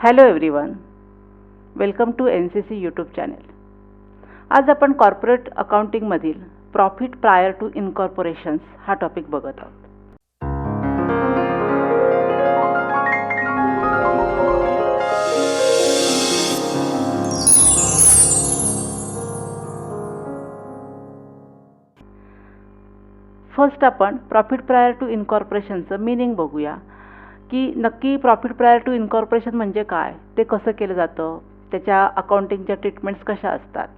Hello everyone, welcome to NCC YouTube channel. आज आपण corporate अकाउंटिंगमधील प्रॉफिट प्रायर टू इनकॉर्पोरेशन्स हा टॉपिक बघत आहोत. फर्स्ट आपण प्रॉफिट प्रायर टू इनकॉर्पोरेशनचं मीनिंग बघूया की नक्की प्रॉफिट प्रायर टू इनकॉर्पोरेशन म्हणजे काय, ते कसं केलं जातं, त्याच्या अकाउंटिंगच्या ट्रीटमेंट्स कशा असतात.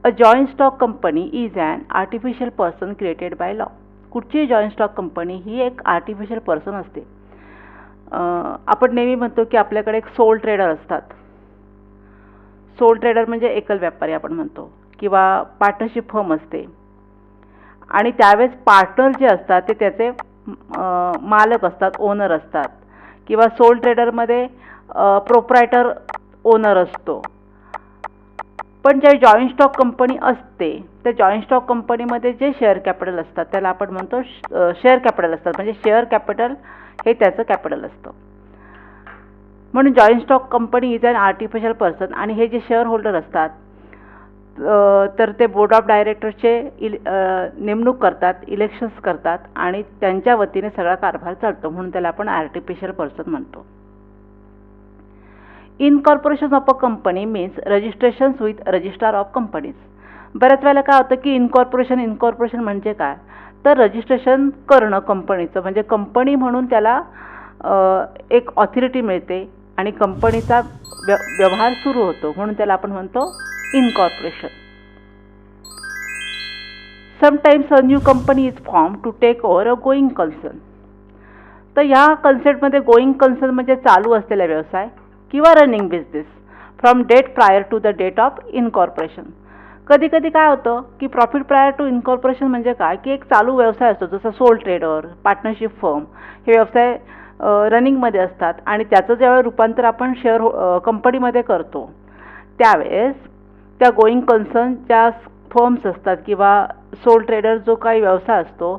A joint stock company is an artificial person created by law. कुठची जॉईंट स्टॉक कंपनी ही एक आर्टिफिशियल पर्सन असते. आपण नेहमी म्हणतो की आपल्याकडे एक सोल ट्रेडर असतात. सोल ट्रेडर म्हणजे एकल व्यापारी आपण म्हणतो, किंवा पार्टनरशिप फर्म असते आणि त्यावेळेस पार्टनर जे असतात ते त्याचे मालक असतात, ओनर असतात, किंवा सोल ट्रेडरमध्ये प्रोप्रायटर ओनर असतो. पण जे जॉईंट स्टॉक कंपनी असते त्या जॉईंट स्टॉक कंपनीमध्ये जे शेअर कॅपिटल असतात त्याला आपण म्हणतो शेअर कॅपिटल असतात. म्हणजे शेअर कॅपिटल हे त्याचं कॅपिटल असतं. म्हणून joint stock company is an artificial person. आणि हे जे शेअर होल्डर असतात तर ते बोर्ड ऑफ डायरेक्टरचे नेमणूक करतात, इलेक्शन्स करतात आणि त्यांच्या वतीने सगळा कारभार चालतो. म्हणून त्याला आपण आर्टिफिशियल पर्सन म्हणतो. Incorporation of a company means registrations with registrar of companies. बऱ्याच वेळेला काय होतं की इनकॉर्पोरेशन म्हणजे काय, तर रजिस्ट्रेशन करणं कंपनीचं, म्हणजे कंपनी म्हणून त्याला एक ऑथॉरिटी मिळते आणि कंपनीचा व्यवहार सुरू होतो. म्हणून त्याला आपण म्हणतो incorporation. Sometimes a new company is form to take over a going concern. तर या कन्सेप्टमध्ये गोईंग कन्सर्न म्हणजे चालू असलेला व्यवसाय किंवा running business from date prior to the date of incorporation. कधी कधी काय होतं की प्रॉफिट प्रायर टू इनकॉर्पोरेशन म्हणजे काय की एक चालू व्यवसाय असतो, जसं सोल ट्रेडर, पार्टनरशिप फर्म, हे व्यवसाय रनिंगमध्ये असतात आणि त्याचं ज्यावेळेस रूपांतर आपण शेअर कंपनीमध्ये करतो त्यावेळेस त्या गोईंग कन्सर्न ज्या फर्म्स असतात किंवा सोल ट्रेडर जो काही व्यवसाय असतो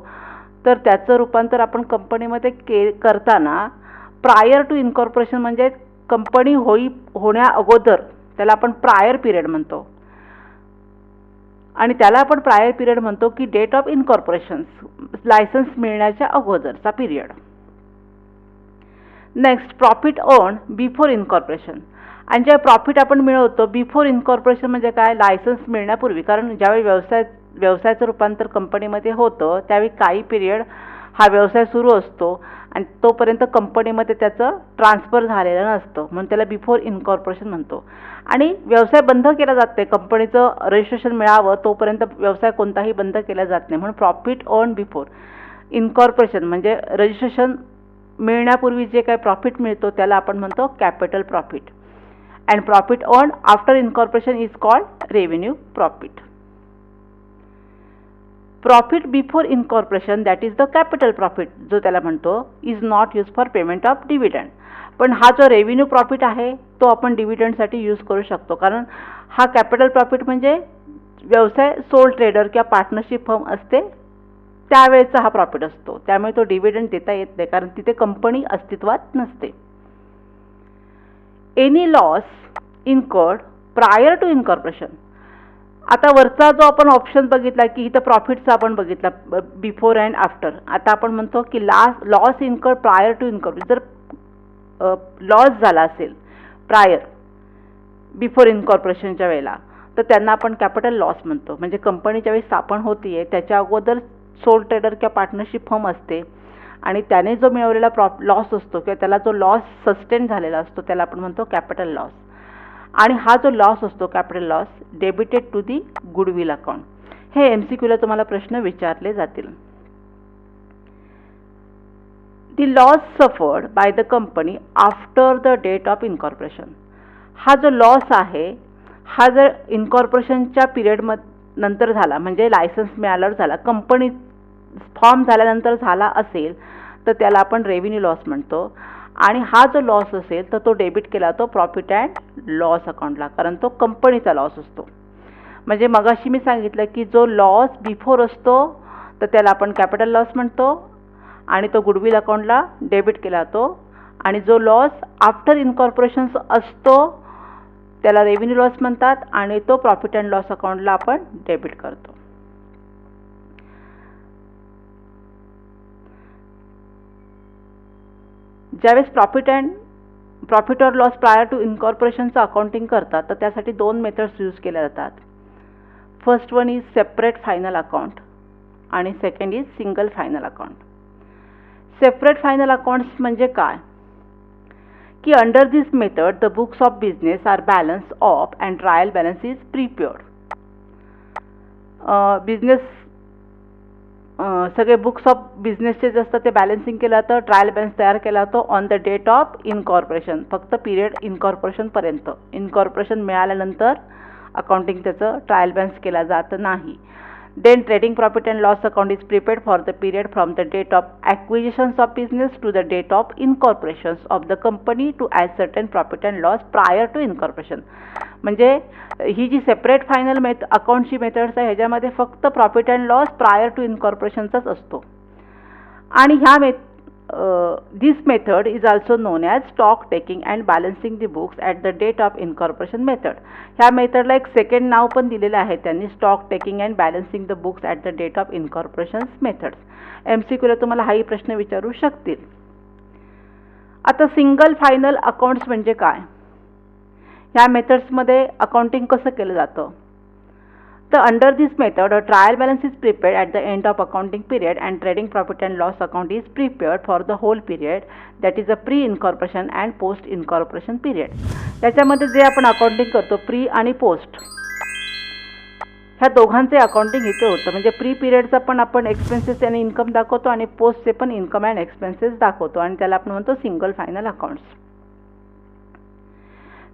तर त्याचं रूपांतर आपण कंपनीमध्ये करताना प्रायर टू इनकॉर्पोरेशन म्हणजे कंपनी होण्या अगोदर त्याला आपण प्रायर पिरियड म्हणतो. आणि त्याला आपण प्रायर पिरियड म्हणतो की डेट ऑफ इनकॉर्पोरेशन, लायसन्स मिळण्याच्या अगोदरचा period. Next profit earn before incorporation. आणि जे प्रॉफिट आपण मिळवतो बिफोर इनकॉर्पोरेशन म्हणजे काय, लायसन्स मिळण्यापूर्वी. कारण ज्यावेळी व्यवसायाचं रूपांतर कंपनीमध्ये होतं त्यावेळी काही पिरियड हा व्यवसाय सुरू असतो आणि तोपर्यंत कंपनीमध्ये त्याचं ट्रान्सफर झालेलं नसतं, म्हणून त्याला बिफोर इनकॉर्पोरेशन म्हणतो. आणि व्यवसाय बंद केला जात नाही, कंपनीचं रजिस्ट्रेशन मिळावं तोपर्यंत व्यवसाय कोणताही बंद केला जात नाही. म्हणून प्रॉफिट अर्न बिफोर इनकॉर्पोरेशन म्हणजे रजिस्ट्रेशन मिळण्यापूर्वी जे काही प्रॉफिट मिळतो त्याला आपण म्हणतो capital profit. And profit earn after incorporation is called revenue profit. Profit before incorporation that is the capital profit जो त्याला म्हणतो is not use for payment of dividend. पण हा जो रेव्हेन्यू प्रॉफिट आहे तो आपण डिव्हिडंडसाठी यूज करू शकतो, कारण हा कॅपिटल प्रॉफिट म्हणजे व्यवसाय सोल ट्रेडर किंवा पार्टनरशिप फर्म असते त्यावेळेचा हा प्रॉफिट असतो. त्यामुळे तो डिव्हिडंड देता येत नाही, कारण तिथे कंपनी अस्तित्वात नसते. Any loss incurred prior to incorporation. आता वरचा जो आपण ऑप्शन बघितला की इथं प्रॉफिटचा आपण बघितला बिफोर अँड आफ्टर. आता आपण म्हणतो की loss incurred prior to incorporation. जर लॉस झाला असेल प्रायर बिफोर इनकॉर्पोरेशनच्या वेळेला तर त्यांना आपण कॅपिटल लॉस म्हणतो. म्हणजे कंपनीच्या वेळी स्थापन होतीये त्याच्या अगोदर सोल ट्रेडर किंवा पार्टनरशिप फर्म असते आणि त्याने जो मिळवलेला लॉस असतो किंवा त्याला जो लॉस सस्टेन झालेला असतो त्याला आपण म्हणतो कॅपिटल लॉस. आणि हा जो लॉस असतो capital loss debited to the goodwill account. हे MCQला तुम्हाला प्रश्न विचारले जातील. The loss suffered by the company after the date of incorporation. हा जो लॉस आहे हा जर इनकॉर्पोरेशनच्या पिरियड नंतर झाला, म्हणजे लायसन्स मिळाल्यावर झाला, कंपनी फॉर्म झाल्यानंतर झाला असेल तर त्याला आपण रेव्हेन्यू लॉस म्हणतो. आणि हा जो लॉस असेल तर तो डेबिट केला तो प्रॉफिट अँड लॉस अकाउंटला, कारण तो कंपनीचा लॉस असतो. म्हणजे मगाशी मी सांगितलं की जो लॉस बिफोर असतो तर त्याला आपण कॅपिटल लॉस म्हणतो आणि तो गुडविल अकाउंटला डेबिट केला जातो आणि जो लॉस आफ्टर इन्कॉर्पोरेशन असतो त्याला रेव्हेन्यू लॉस म्हणतात आणि तो प्रॉफिट अँड लॉस अकाउंटला आपण डेबिट करतो. ज्यावेळेस profit or loss prior to इन्कॉर्पोरेशनचं अकाउंटिंग करतात तर त्यासाठी 2 मेथड्स यूज केल्या जातात. First one is separate final account आणि second is single final account. Separate final accounts म्हणजे काय की under this method the books of business are balance off and trial balance is prepared. Business सगळे books of बिझनेसचे जे असतात ते balancing केलं जातं, ट्रायल बॅलन्स तयार केला जातो on the date of incorporation. फक्त पिरियड इनकॉर्पोरेशनपर्यंत. इनकॉर्पोरेशन मिळाल्यानंतर अकाउंटिंग त्याचं ट्रायल बॅलन्स केला जात नाही. Then trading profit and loss account is prepared for the period from the date of acquisitions of business to the date of incorporations of the company to ascertain profit and loss prior to incorporation. म्हणजे ही जी separate final अकाउंटची methods आहे ह्याच्यामध्ये फक्त profit and loss prior to इन्कॉर्पोरेशनचाच असतो. आणि ह्या this method is also known as stock taking and balancing the books at the date of incorporation method. ह्या मेथडला एक सेकंड नाव पण दिलेलं आहे त्यांनी, stock taking and balancing the books at the date of incorporation methods. MCQला तुम्हाला हाही प्रश्न विचारू शकतील. आता सिंगल फायनल अकाउंट्स म्हणजे काय, ह्या मेथड्समध्ये अकाउंटिंग कसं केलं जातं. तर under this method a trial balance is prepared at the end of accounting period and trading profit and loss account is prepared for the whole period that is a pre incorporation and post incorporation period. त्याच्यामध्ये जे आपण accounting करतो pre आणि post ह्या दोघांचे accounting इथे होतं. म्हणजे प्री पिरियडचा पण आपण एक्सपेन्सेस आणि इन्कम दाखवतो आणि पोस्टचे पण इन्कम अँड एक्सपेन्सेस दाखवतो आणि त्याला आपण म्हणतो single final accounts.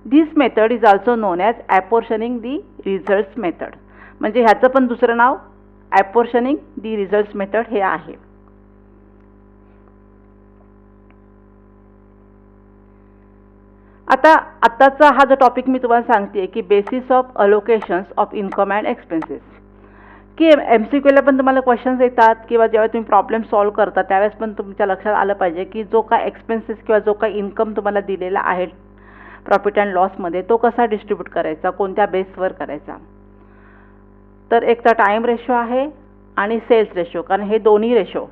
This method is also known as apportioning the results method. म्हणजे ह्याचं पण दुसरं नाव ॲपोर्शनिंग दी रिझल्ट्स मेथड हे आहे. आत्ताचा हा जो टॉपिक मी तुम्हाला सांगते की basis of allocations of income and expenses, की MCQला पण तुम्हाला क्वेश्चन्स येतात किंवा जेव्हा तुम्ही प्रॉब्लेम सॉल्व्ह करता त्यावेळेस पण तुमच्या लक्षात आलं पाहिजे की जो काय एक्सपेन्सेस किंवा जो काय इन्कम तुम्हाला दिलेला आहे प्रॉफिट अँड लॉसमध्ये तो कसा डिस्ट्रीब्यूट करायचा, कोणत्या बेसवर करायचा. तर एक तर टाईम रेशो आहे आणि सेल्स रेशो, कारण हे दोन्ही रेशो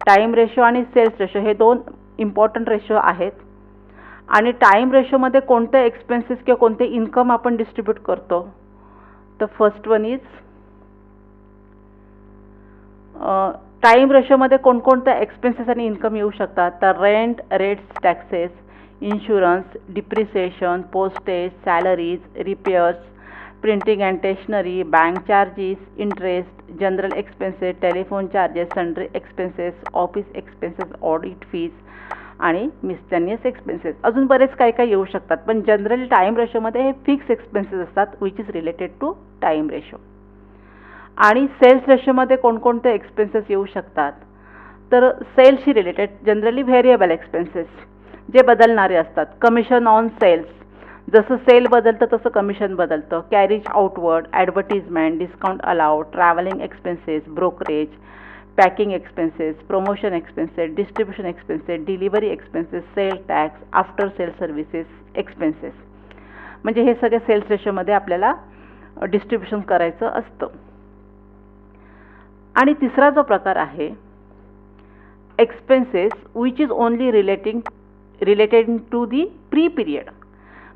टाईम रेशो आणि सेल्स रेशो हे 2 इम्पॉर्टंट रेशो आहेत. आणि टाईम रेशोमध्ये कोणते एक्सपेन्सेस किंवा कोणते इन्कम आपण डिस्ट्रीब्यूट करतो. तर फर्स्ट वन इज टाईम रेशोमध्ये कोणकोणते एक्सपेन्सेस आणि इन्कम येऊ शकतात. तर rent, rates, taxes, insurance, depreciation, postage, salaries, repairs, printing and stationery, bank charges, interest, general expenses, telephone charges, sundry expenses, office expenses, audit fees आणि miscellaneous expenses. अजून बरेच काही काही येऊ शकतात, पण जनरली टाईम रेशोमध्ये हे फिक्स एक्सपेन्सेस असतात which is related to time ratio. आणि सेल्स रेशोमध्ये कोणकोणते एक्सपेन्सेस येऊ शकतात. तर सेल्सशी रिलेटेड जनरली व्हेरिएबल एक्सपेन्सेस जे बदलणारे असतात. कमिशन ऑन सेल्स, जसं सेल बदलतं तसं कमिशन बदलतं. Carriage outward, advertisement, discount allowed, travelling expenses, brokerage, packing expenses, promotion expenses, distribution expenses, delivery expenses, sale tax, after sale services expenses. म्हणजे हे सगळे सेल्स रेशोमध्ये आपल्याला डिस्ट्रीब्युशन करायचं असतं. आणि तिसरा जो प्रकार आहे expenses which is only related to the pre period.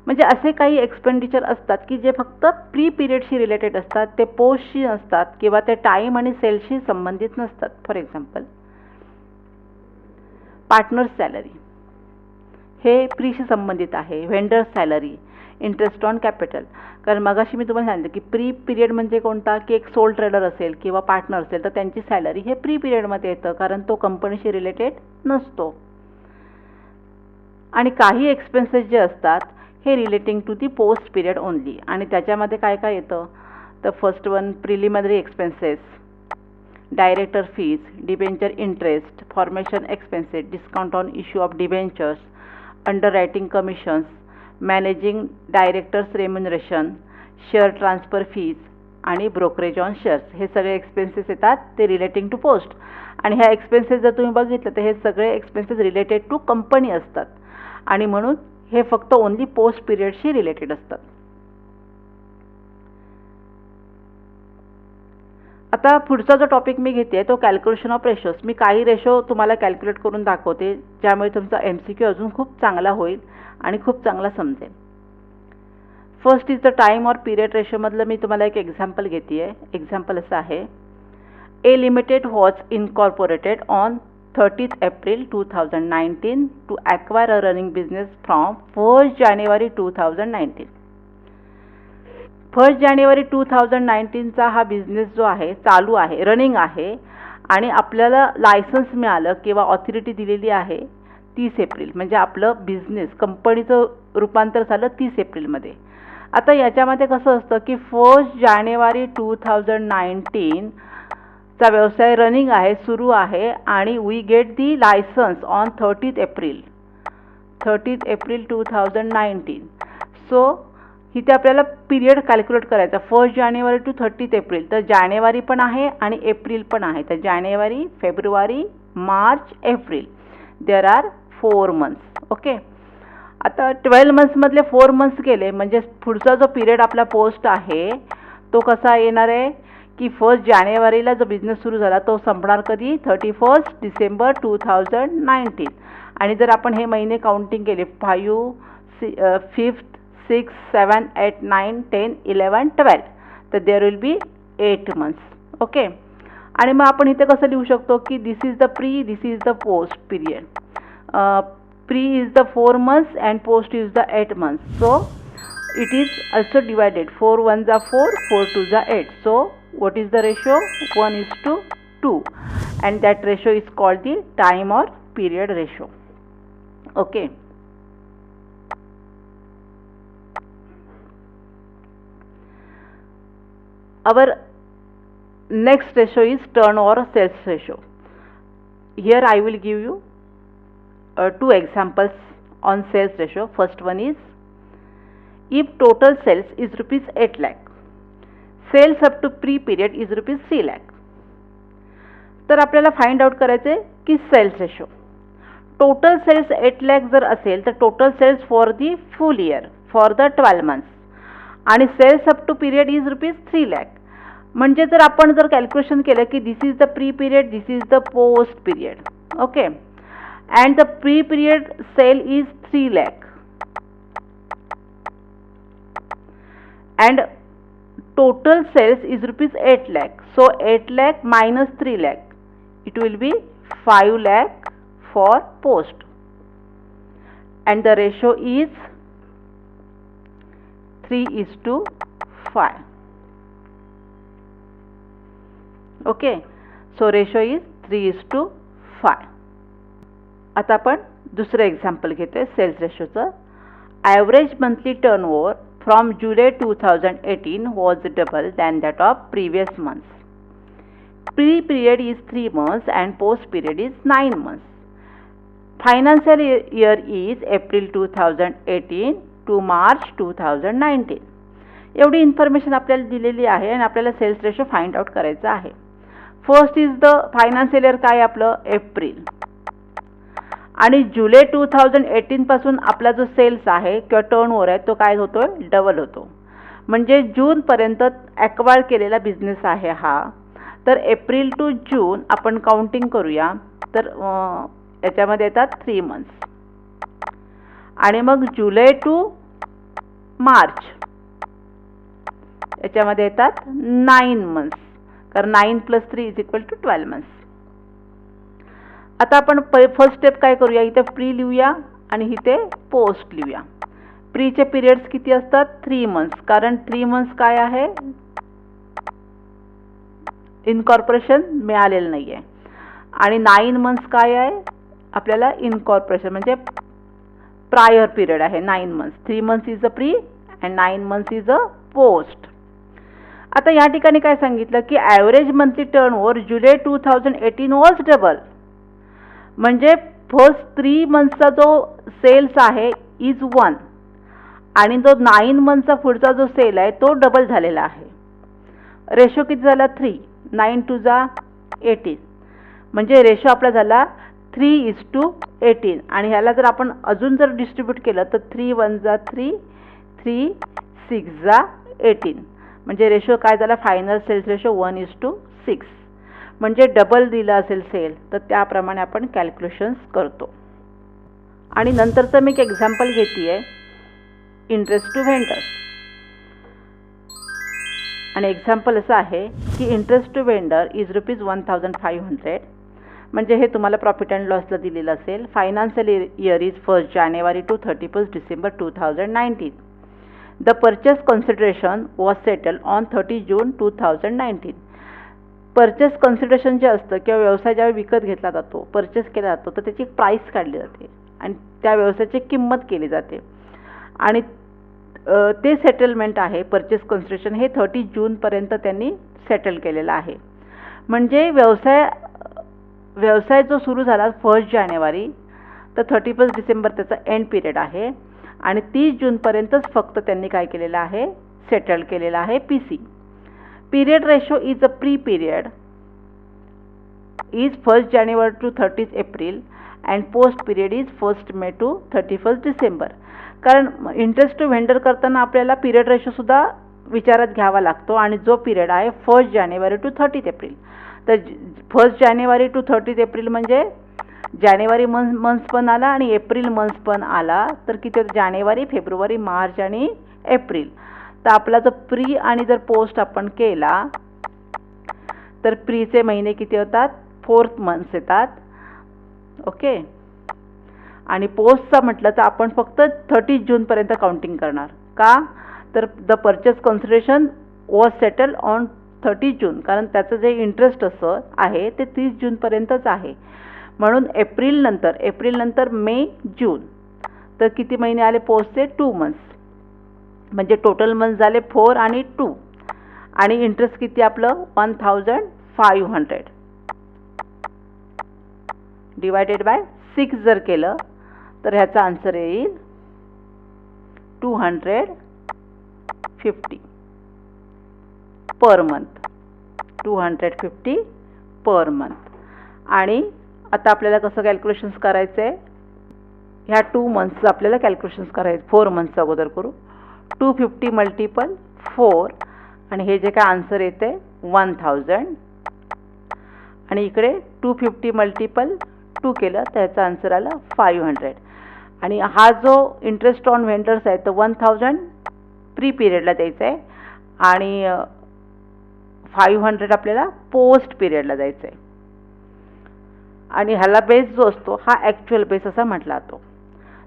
म्हणजे असे काही एक्सपेंडिचर असतात की जे फक्त प्री पिरियडशी रिलेटेड असतात, ते पोस्टशी नसतात किंवा ते टाईम आणि सेलशी संबंधित नसतात. फॉर एक्झाम्पल पार्टनर्स सॅलरी हे प्रीशी संबंधित आहे. Vendors salary, interest on capital, कारण मगाशी मी तुम्हाला सांगितलं की प्री पिरियड म्हणजे कोणता, की एक सोल ट्रेडर असेल किंवा पार्टनर असेल तर त्यांची सॅलरी हे प्री पिरियडमध्ये येतं कारण तो कंपनीशी रिलेटेड नसतो. आणि काही एक्सपेन्सेस जे असतात हे relating to the post period only. आणि त्याच्यामध्ये काय काय येतं. तर first one preliminary expenses, director fees, debenture interest, formation expenses, discount on issue of debentures, underwriting commissions, managing directors remuneration, share transfer fees आणि ब्रोकरेज ऑन शेअर्स. हे सगळे expenses येतात ते रिलेटिंग टू पोस्ट. आणि ह्या एक्सपेन्सेस जर तुम्ही बघितलं तर हे सगळे एक्सपेन्सेस रिलेटेड टू कंपनी असतात. आणि म्हणून हे फक्त ओन्ली पोस्ट पिरियडशी रिलेटेड असतात. आता पुढचा जो टॉपिक मी घेते तो कॅल्क्युलेशन ऑफ रेशोज. मी काही रेशो तुम्हाला कॅल्क्युलेट करून दाखवते, ज्यामुळे तुमचा MCQ अजून खूप चांगला होईल आणि खूप चांगला समजेल. First is the time or period रेशोमधलं मी तुम्हाला एक एक्झाम्पल घेते आहे. एक्झाम्पल असं आहे, A limited was incorporated on 30th April 2019 to acquire a running business from 1st January 2019. 1st January 2019चा हा बिझनेस जो आहे चालू आहे, रनिंग आहे आणि आपल्याला लायसन्स मिळालं किंवा ऑथॉरिटी दिलेली आहे 30 एप्रिल, म्हणजे आपलं बिझनेस कंपनीचं रूपांतर झालं 30 एप्रिलमध्ये. आता याच्यामध्ये कसं असतं की 1st January 2019 चा व्यवसाय रनिंग आहे, सुरू आहे आणि we get the licence on 30th April 2019. So इथे आपल्याला पिरियड कॅल्क्युलेट करायचा 1st January to 30th April. तर जानेवारी पण आहे आणि एप्रिल पण आहे. तर जानेवारी, फेब्रुवारी, मार्च, एप्रिल, देअर आर 4 months. ओके. आता 12 monthsमधले 4 months गेले म्हणजे पुढचा जो पिरियड आपला पोस्ट आहे तो कसा येणार आहे की 1st जानेवारीला जो बिझनेस सुरू झाला तो संपणार कधी 31st December 2019. आणि जर आपण हे महिने काउंटिंग केले 5, 5th, 6, 7, 8, 9, 10, 11, 12, तर there will be 8 months. Okay. आणि मग आपण इथे कसं लिहू शकतो की this is the pre, this is the post period. Pre is the 4 months and post is the 8 months. So it is also divided. 4 1s are 4, 4 2s are 8. So what is the ratio? 1:2, and that ratio is called the time or period ratio. Okay. Our next ratio is turnover sales ratio. Here I will give you 2 examples on sales ratio. First one is, if total sales is rupees 8 lakh, sales up to pre period is rupees 3 lakh. तर आपल्याला find out करायचे की sales ratio. Total sales 8 lakh जर असेल तर total sales for the full year for the 12 months आणि sales up to period is rupees 3 lakh. म्हणजे जर आपण जर कॅल्क्युलेशन केलं की this is the pre period, this is the post period. Okay. and the pre-period sale is 3 lakh and total sales is rupees 8 lakh. So 8 lakh minus 3 lakh, it will be 5 lakh for post, and the ratio is 3:5. Okay, so ratio is 3:5. आता आपण दुसरं example घेतोय sales रेशोचं. Average monthly turnover from July 2018 was double than that of previous months. Pre period is 3 months and post period is 9 months. Financial year is April 2018 to March 2019. एवढी information आपल्याला दिलेली आहे आणि आपल्याला सेल्स रेशो फाइंड आउट करायचा आहे. First is the financial year काय आपलं एप्रिल, आणि जुलै 2018 पासून आपला जो सेल्स आहे किंवा टर्नओव्हर आहे तो काय होतो, डबल होतो. म्हणजे जूनपर्यंत ॲक्वायर केलेला बिझनेस आहे हा. तर एप्रिल टू जून आपण काउंटिंग करूया तर याच्यामध्ये येतात 3 months आणि मग जुलै टू मार्च याच्यामध्ये येतात 9 months, कारण 9 + 3 = 12 months. आता आपण फर्स्ट स्टेप काय करूया, इथे प्री लिहूया आणि इथे पोस्ट लिहूया. प्रीचे पिरियड्स किती असतात 3 months, कारण 3 months काय आहे इनकॉर्पोरेशन मिळालेलं नाही आहे, आणि 9 months काय आहे आपल्याला इनकॉर्पोरेशन म्हणजे प्रायर पिरियड आहे 9 months. 3 months is a pre and 9 months is a post. आता या ठिकाणी काय सांगितलं की average monthly turnover July 2018 was double, म्हणजे फर्स्ट 3 monthsचा जो सेल्स आहे इज 1 आणि जो 9 monthsचा पुढचा जो सेल आहे तो डबल झालेला आहे. रेशो किती झाला 3, 9 2 जा 18, म्हणजे रेशो आपला झाला 3:18 आणि ह्याला जर आपण अजून जर डिस्ट्रीब्यूट केलं तर 3 1 जा 3, 3 6 जा 18, म्हणजे रेशो काय झाला, फायनल सेल्स रेशो 1:6. म्हणजे डबल दिलं असेल सेल तर त्याप्रमाणे आपण कॅल्क्युलेशन्स करतो. आणि नंतरचं मी एक एक्झाम्पल घेते आहे, इंटरेस्ट टू व्हेंडर्स. आणि एक्झाम्पल असं आहे की इंटरेस्ट टू व्हेंडर इज ₹1,500. म्हणजे हे तुम्हाला प्रॉफिट अँड लॉसला दिलेलं असेल. Financial year is 1 January to 31 December 2019. The purchase consideration was settle on 30 June 2019. Purchase consideration जे असतं किंवा व्यवसाय ज्यावेळी विकत घेतला जातो, परचेस केला जातो, तर त्याची एक प्राईस काढली जाते आणि त्या व्यवसायाची किंमत केली जाते. आणि ते सेटलमेंट आहे परचेस कन्सिडरेशन, हे 30 जूनपर्यंत त्यांनी सेटल केलेलं आहे. म्हणजे व्यवसाय जो सुरू झाला 1 जानेवारी तर 31 डिसेंबर त्याचा एंड पिरियड आहे आणि 30 जूनपर्यंतच फक्त त्यांनी काय केलेलं आहे, सेटल केलेलं आहे PC. Period ratio is a pre-period is 1st January to 30th April and post period is 1st May to 31st December. कारण इंटरेस्ट टू व्हेंडर करताना आपल्याला पिरियड रेशो सुद्धा विचारात घ्यावा लागतो आणि जो पिरियड आहे 1st January to 30th April. तर 1st January to 30th April म्हणजे जानेवारी मंथ पण आला आणि एप्रिल मंथ पण आला, तर किती होतं, जानेवारी, फेब्रुवारी, मार्च आणि एप्रिल. तर आपला जर प्री आणि जर पोस्ट आपण केला तर प्रीचे महिने किती होतात, 4th मंथ्स येतात. ओके. आणि पोस्टचा म्हटलं तर आपण फक्त 30 जूनपर्यंत काउंटिंग करणार. का, तर the purchase consideration was settle on 30 जून, कारण त्याचं जे इंटरेस्ट असं आहे ते 30 जूनपर्यंतच आहे. म्हणून एप्रिल नंतर मे, जून, तर किती महिने आले पोस्टचे, 2 मंथ्स. म्हणजे टोटल मंथ झाले 4 आणि 2. आणि इंटरेस्ट किती आपलं 1,500 डिवायडेड बाय 6 जर केलं तर ह्याचा आन्सर येईल 250 पर मंथ. 250 per month. आणि आता आपल्याला कसं कॅल्क्युलेशन्स करायचं आहे, ह्या 2 मंथ्सचं आपल्याला कॅल्क्युलेशन्स करायचं. 4 मंथचं अगोदर करू. 250 मल्टिपल 4 आणि हे जे काय आन्सर येते 1000 आणि इकडे 250 मल्टिपल 2 केलं तर ह्याचा आन्सर आला 500. आणि हा जो इंटरेस्ट ऑन व्हेंडर्स आहे तर 1000 प्री पिरियडला द्यायचं आहे आणि 500 आपल्याला पोस्ट पिरियडला द्यायचं आहे. आणि ह्याला बेस जो असतो हा ॲक्च्युअल बेस असा म्हटला जातो.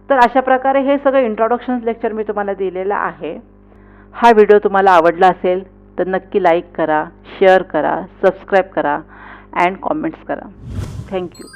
तर अशा प्रकारे हे सगळं इंट्रोडक्शन लेक्चर मी तुम्हाला दिलेलं आहे. हा व्हिडिओ तुम्हाला आवडला असेल तर नक्की लाईक करा, शेअर करा, सबस्क्राईब करा अँड कॉमेंट्स करा. थँक्यू.